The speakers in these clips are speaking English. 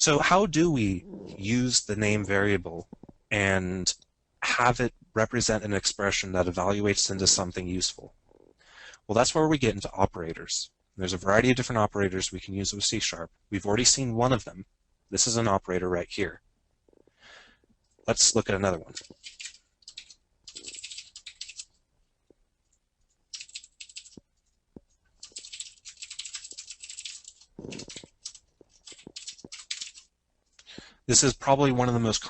So how do we use the name variable and have it represent an expression that evaluates into something useful? Well, that's where we get into operators. There's a variety of different operators we can use with C#. We've already seen one of them. This is an operator right here. Let's look at another one. This is probably one of the most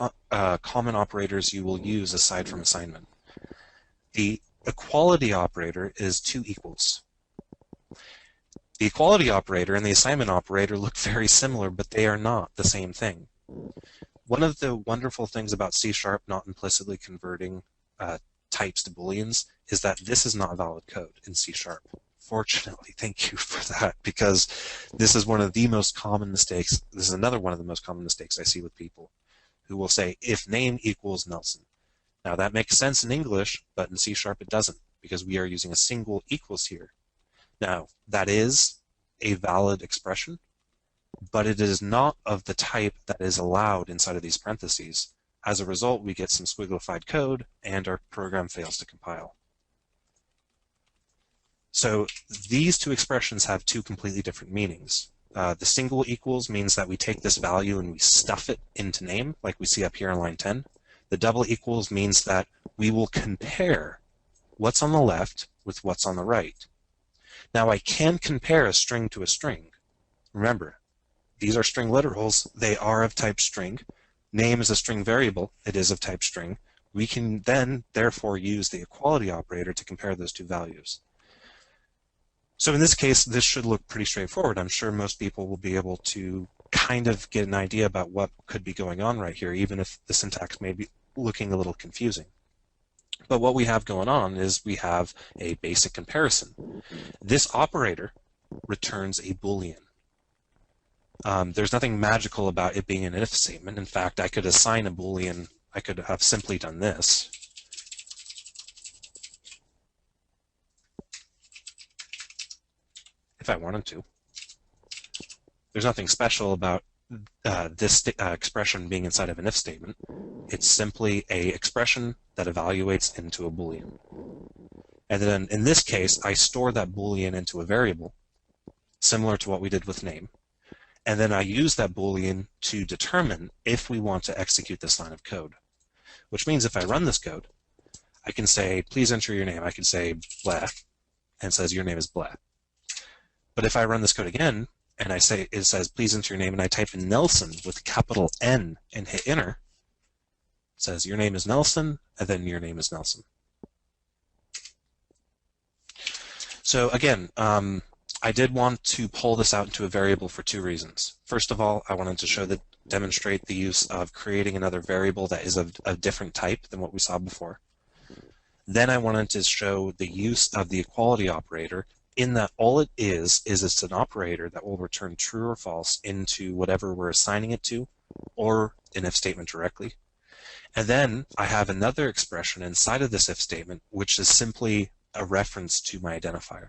common operators you will use aside from assignment. The equality operator is 2 equals. The equality operator and the assignment operator look very similar, but they are not the same thing. One of the wonderful things about C# not implicitly converting types to booleans is that this is not valid code in C#. Fortunately, thank you for that, because this is one of the most common mistakes. This is another one of the most common mistakes I see with people who will say, if name equals Nelson. Now that makes sense in English, but in C# it doesn't, because we are using a single equals here. Now, that is a valid expression, but it is not of the type that is allowed inside of these parentheses. As a result, we get some squigglified code, and our program fails to compile. So these two expressions have two completely different meanings. The single equals means that we take this value and we stuff it into name, like we see up here on line 10. The double equals means that we will compare what's on the left with what's on the right. Now I can compare a string to a string. Remember, these are string literals. They are of type string. Name is a string variable. It is of type string. We can then, therefore, use the equality operator to compare those two values. So in this case, this should look pretty straightforward. I'm sure most people will be able to kind of get an idea about what could be going on right here, even if the syntax may be looking a little confusing. But what we have going on is we have a basic comparison. This operator returns a Boolean. There's nothing magical about it being an if statement. In fact, I could assign a Boolean. I could have simply done this. If I wanted to. There's nothing special about this expression being inside of an if statement. It's simply an expression that evaluates into a Boolean. And then in this case, I store that Boolean into a variable, similar to what we did with name. And then I use that Boolean to determine if we want to execute this line of code. Which means if I run this code, I can say, please enter your name. I can say blah, and it says your name is blah. But if I run this code again, and I say it says please enter your name, and I type in Nelson with capital N and hit enter, it says your name is Nelson, and then your name is Nelson. So again, I did want to pull this out into a variable for 2 reasons. First of all, I wanted to demonstrate the use of creating another variable that is of a different type than what we saw before. Then I wanted to show the use of the equality operator, in that all it is it's an operator that will return true or false into whatever we're assigning it to, or an if statement directly. And then I have another expression inside of this if statement, which is simply a reference to my identifier.